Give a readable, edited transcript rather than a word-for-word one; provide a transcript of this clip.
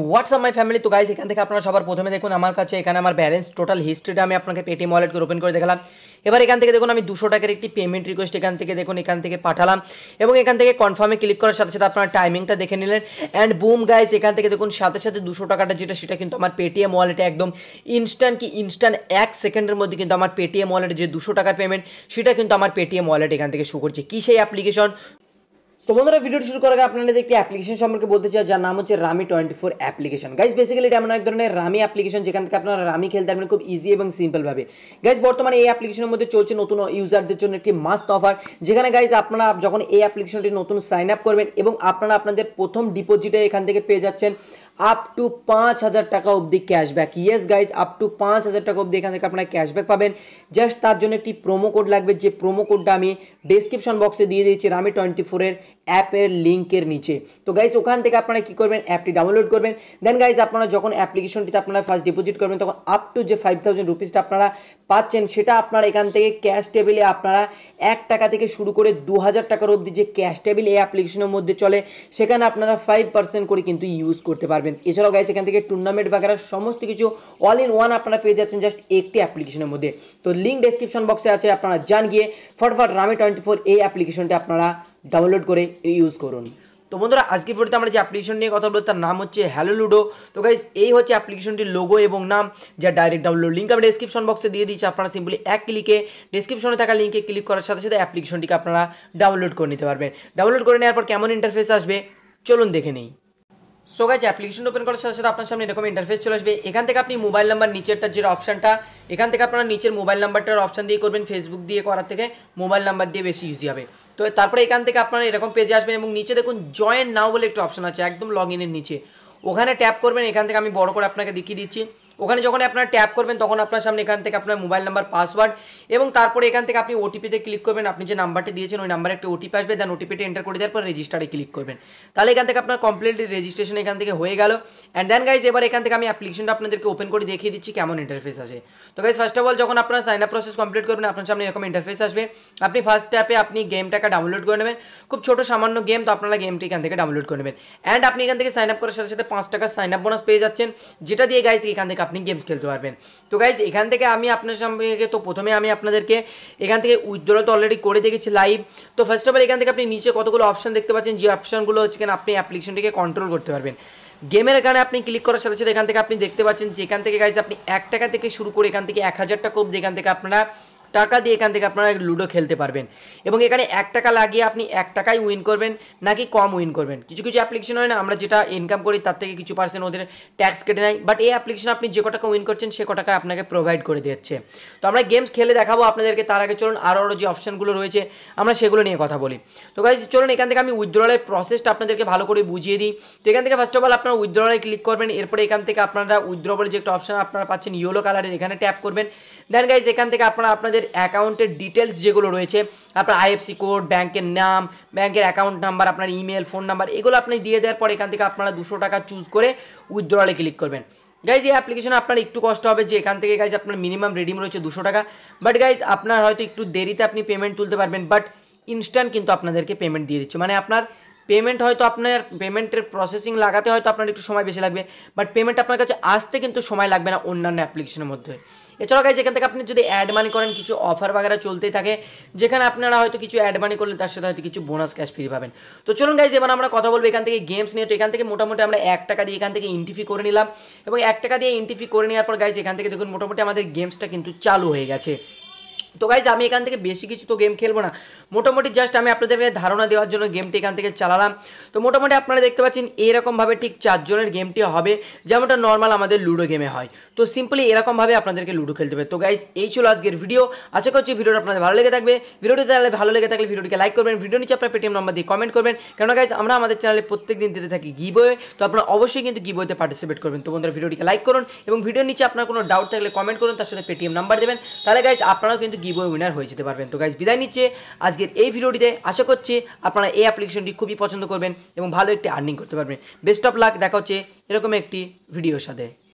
WhatsApp my family. তো guys এখান থেকে আপনারা সবার প্রথমে দেখুন আমার কাছে এখানে আমার ব্যালেন্স টোটাল হিস্ট্রিটা আমি আপনাকে পেটিএম ওয়ালেট করে ওপেন করে দেখালাম। এবার এখান থেকে দেখুন আমি 200 টাকার একটি পেমেন্ট রিকোয়েস্ট এখান থেকে দেখুন এখান থেকে পাঠালাম এবং এখান থেকে কনফার্মে ক্লিক করার সাথে সাথে আপনার টাইমিংটা দেখে নিলেন অ্যান্ড বুম গাইস এখান থেকে দেখুন সাথে সাথে 200 টাকাটা যেটা সেটা কিন্তু আমার পেটিএম ওয়ালেটে একদম ইনস্ট্যান্ট 1 সেকেন্ডের মধ্যে কিন্তু আমার পেটিএম ওয়ালেটে যে 200 টাকার পেমেন্ট সেটা কিন্তু আমার পেটিএম ওয়ালেট এখান থেকে শো করছে। কী সেই অ্যাপ্লিকেশন? তো বন্ধুরা ভিডিওটি শুরু করার আগে আপনাদের একটি অ্যাপ্লিকেশন সম্পর্কে বলতে চাই যার নাম হচ্ছে Rummy24 অ্যাপ্লিকেশন। গাইজ বেসিক্যালি এটা এমন এক ধরনের রামি অ্যাপ্লিকেশন যেখান থেকে আপনারা রামি খেলতে পারবেন খুব ইজি এবং সিম্পলভাবে। গাইজ বর্তমানে এই অ্যাপ্লিকেশনের মধ্যে চলছে নতুন ইউজারদের জন্য একটি মাস্ট অফার, যেখানে গাইজ আপনারা যখন এই অ্যাপ্লিকেশনটি নতুন সাইন আপ করবেন এবং আপনারা আপনাদের প্রথম ডিপোজিটে এখান থেকে পেয়ে যাচ্ছেন আপ টু 5,000 টাকা অবধি cashback. Yes guys up to 5,000 টাকা অবধি এখান থেকে আপনারা ক্যাশব্যাক পাবেন। জাস্ট তার জন্য একটি প্রোমো কোড লাগবে, যে প্রোমো কোডটা আমি ডেসক্রিপশন বক্সে দিয়ে দিয়েছি Rummy24 এর অ্যাপের লিঙ্কের নিচে। তো গাইজ ওখান থেকে আপনারা কী করবেন, অ্যাপটি ডাউনলোড করবেন। দেন গাইজ আপনারা যখন অ্যাপ্লিকেশনটিতে আপনারা ফার্স্ট ডিপোজিট করবেন তখন আপ টু যে 5,000 রুপিসটা আপনারা পাচ্ছেন সেটা আপনারা এখান থেকে ক্যাশ টেবিলে আপনারা 1 টাকা থেকে শুরু করে 2,000 টাকার অবধি যে ক্যাশ টেবিল এই অ্যাপ্লিকেশনের মধ্যে চলে সেখানে আপনারা 5% করে কিন্তু ইউজ করতে পারবেন। এছাড়াও গাইজ এখান থেকে টুর্নামেন্ট বাগেরা সমস্ত কিছু অল ইন ওয়ান আপনারা পেয়ে যাচ্ছেন জাস্ট একটি অ্যাপ্লিকেশনের মধ্যে। তো লিঙ্ক ডেসক্রিপশন বক্সে আছে, আপনারা যান গিয়ে ফটফট Rummy24 এই অ্যাপ্লিকেশনটি আপনারা ডাউনলোড করে ইউজ করুন। তো বন্ধুরা আজকের ভিডিওতে আমরা যে অ্যাপ্লিকেশন নিয়ে কথা বলবো তার নাম হচ্ছে হ্যালো লুডো। তো গাইজ এই হচ্ছে অ্যাপ্লিকেশনটির লোগো এবং নাম, যা ডাইরেক্ট ডাউনলোড লিঙ্ক আমি ডেসক্রিপশন বক্সে দিয়ে দিচ্ছি। আপনারা সিম্পলি এক ক্লিকে ডেসক্রিপশনে থাকা লিঙ্কে ক্লিক করার সাথে সাথে অ্যাপ্লিকেশনটিকে আপনারা ডাউনলোড করে নিতে পারবেন। ডাউনলোড করে নেওয়ার পর কেমন ইন্টারফেস আসবে চলুন দেখে নিই। সো গাইজ অ্যাপ্লিকেশন ওপেন করার সাথে সাথে আপনার সামনে এরকম ইন্টারফেস চলে আসবে। এখান থেকে আপনি মোবাইল নাম্বার নিচেরটার যে অপশানটা এখান থেকে আপনারা নিচের মোবাইল নাম্বারটার অপশান দিয়ে করবেন, ফেসবুক দিয়ে করার থেকে মোবাইল নাম্বার দিয়ে বেশি ইজি হবে। তো তারপরে এখান থেকে আপনারা এরকম পেজে আসবেন এবং নিচে দেখুন জয়েন নাও বলে একটু অপশান আছে একদম লগ ইনের নিচে, ওখানে ট্যাপ করবেন। এখান থেকে আমি বড় করে আপনাকে দেখিয়ে দিচ্ছি। ওখানে যখন আপনারা ট্যাপ করবেন তখন আপনার সামনে এখান থেকে আপনার মোবাইল নাম্বার, পাসওয়ার্ড এবং তারপরে এখান থেকে আপনি ওটিপিতে ক্লিক করবেন। আপনি যে নাম্বারটি দিয়েছেন ওই নাম্বারে একটা ওটিপি আসবে, দেন ওটিপিটা এন্টার করে দেওয়ার পর রেজিস্টারে ক্লিক করবেন। তাহলে এখান থেকে আপনার কমপ্লিটলি রেজিস্ট্রেশন এখান থেকে হয়ে গেল। অ্যান্ড দেন গাইজ এবার এখান থেকে আমি অ্যাপ্লিকেশনটা আপনাদেরকে ওপেন করে দেখিয়ে দিচ্ছি কেমন ইন্টারফেস আসে। তো গাইজ ফার্স্ট অফ অল যখন আপনারা সাইন আপ প্রসেস কমপ্লিট করবেন আপনার সামনে এরকম ইন্টারফেস আসবে। আপনি ফার্স্ট অ্যাপে আপনি গেমটাকে ডাউনলোড করে নেবেন, খুব ছোটো সামান্য গেম, তো আপনারা গেমটি এখান থেকে ডাউনলোড করে নেবেন। অ্যান্ড আপনি এখান থেকে সাইন আপ করার সাথে সাথে 5 টাকার সাইন আপ বোনাস পেয়ে যাচ্ছেন, যেটা দিয়ে গাইজ এখান থেকে আপনি গেমস খেলতে পারবেন। তো গাইজ এখান থেকে আমি আপনার সামনে তো প্রথমে আমি আপনাদেরকে এখান থেকে উইথড্র তো অলরেডি করে দেখেছি লাইভ। তো ফার্স্ট অফ অল এখান থেকে আপনি নিচে কতগুলো অপশন দেখতে পাচ্ছেন, যে অপশনগুলো হচ্ছে কিনা আপনি অ্যাপ্লিকেশনটিকে কন্ট্রোল করতে পারবেন। গেমের এখানে আপনি ক্লিক করার সাথে সাথে এখান থেকে আপনি দেখতে পাচ্ছেন যে এখান থেকে গাইজ আপনি 1 টাকা থেকে শুরু করে এখান থেকে 1,000 টাকা অবধি এখান থেকে আপনারা টাকা দিয়ে এখান থেকে আপনারা লুডো খেলতে পারবেন। এবং এখানে 1 টাকা লাগিয়ে আপনি 1 টাকাই উইন করবেন নাকি কম উইন করবেন। কিছু কিছু অ্যাপ্লিকেশন হয় না আমরা যেটা ইনকাম করি তার থেকে কিছু পার্সেন্ট ওদের ট্যাক্স কেটে নেয়, বাট এই অ্যাপ্লিকেশন আপনি যে কটাকা উইন করছেন সে কটাকা আপনাকে প্রোভাইড করে দিচ্ছে। তো আমরা গেমস খেলে দেখাবো আপনাদেরকে, তার আগে চলুন আরও যে অপশানগুলো রয়েছে আমরা সেগুলো নিয়ে কথা বলি। তো গাইজ চলুন এখান থেকে আমি উইথড্রলের প্রসেসটা আপনাদেরকে ভালো করে বুঝিয়ে দিই। তো এখান থেকে ফার্স্ট অফ অল আপনারা উইথড্রলে ক্লিক করবেন, এরপরে এখান থেকে আপনারা উইথড্র বলে যে একটা অপশান আপনারা পাচ্ছেন ইয়েলো কালারের, এখানে ট্যাপ করবেন। দেন গাইজ এখান থেকে আপনারা আপনাদের অ্যাকাউন্টের ডিটেলস যেগুলো রয়েছে আপনার আইএফসি কোড, ব্যাংকের নাম, ব্যাংকের অ্যাকাউন্ট নাম্বার, আপনার ইমেল, ফোন নাম্বার, এগুলো আপনি দিয়ে দেওয়ার পর এখান থেকে আপনারা 200 টাকা চুজ করে উইথড্রলে ক্লিক করবেন। গাইজ এই অ্যাপ্লিকেশনে আপনার একটু কষ্ট হবে যে এখান থেকে গাইজ আপনার মিনিমাম রিডিম রয়েছে 200 টাকা, বাট গাইজ আপনার হয়তো একটু দেরিতে আপনি পেমেন্ট তুলতে পারবেন, বাট ইনস্ট্যান্ট কিন্তু আপনাদেরকে পেমেন্ট দিয়ে দিচ্ছে। মানে আপনার পেমেন্ট হয়তো আপনার পেমেন্টের প্রসেসিং লাগাতে হয়তো আপনার একটু সময় বেশি লাগবে, বাট পেমেন্ট আপনার কাছে আসতে কিন্তু সময় লাগবে না অন্যান্য অ্যাপ্লিকেশনের মধ্যে। এছাড়াও গাইজ এখান থেকে আপনি যদি অ্যাড মানি করেন কিছু অফার বাগেরা চলতেই থাকে, যেখানে আপনারা হয়তো কিছু অ্যাড মানি করলে তার সাথে হয়তো কিছু বোনাস ক্যাশ ফ্রি পাবেন। তো চলুন গাইজ এবার আমরা কথা বলবো এখান থেকে গেমস নিয়ে। তো এখান থেকে মোটামুটি আমরা 1 টাকা দিয়ে এখান থেকে এন্ট্রি করে নিলাম এবং 1 টাকা দিয়ে এন্ট্রি করে নেওয়ার পর গাইজ এখান থেকে দেখুন মোটামুটি আমাদের গেমসটা কিন্তু চালু হয়ে গেছে। তো গাইজ আমি এখান থেকে বেশি কিছু তো গেম খেলবো না, মোটামুটি জাস্ট আমি আপনাদেরকে ধারণা দেওয়ার জন্য গেমটি এখান থেকে চালালাম। তো মোটামুটি আপনারা দেখতে পাচ্ছেন এরকমভাবে ঠিক 4 জনের গেমটি হবে যেমনটা নর্মাল আমাদের লুডো গেমে হয়। তো সিম্পলি এরকমভাবে আপনাদেরকে লুডো খেলতে হবে। তো গাইজ এই ছিল আজকের ভিডিও, আশা করছি ভিডিওটা আপনাদের ভালো লেগে থাকবে। ভিডিওটি তাহলে ভালো লেগে থাকলে ভিডিওটিকে লাইক করবেন, ভিডিও নিচে আপনার পেটিএম নাম্বার দিয়ে কমেন্ট করবেন, কেন গাইজ আমরা আমাদের চ্যানেলে প্রত্যেকদিন দিতে থাকি গিভওয়ে, তো আপনারা অবশ্যই কিন্তু গিভওয়েতে পার্টিসিপেট করবেন। তো বন্ধুরা ভিডিওটিকে লাইক করুন এবং ভিডিওর নিচে আপনার কোনো ডাউট থাকলে কমেন্ট করুন, তার সাথে পেটিএম নাম্বার দেবেন, তাহলে গাইজ আপনারাও কিন্তু গিভওয়ে উইনার হয়ে যেতে পারবেন। তো গাইজ বিদায় নিচ্ছে আজকের এই ভিডিওটিতে, আশা করছি আপনারা এই অ্যাপ্লিকেশনটি খুবই পছন্দ করবেন এবং ভালো একটি আর্নিং করতে পারবেন। বেস্ট অফ লাক, দেখা হচ্ছে এরকম একটি ভিডিওর সাথে।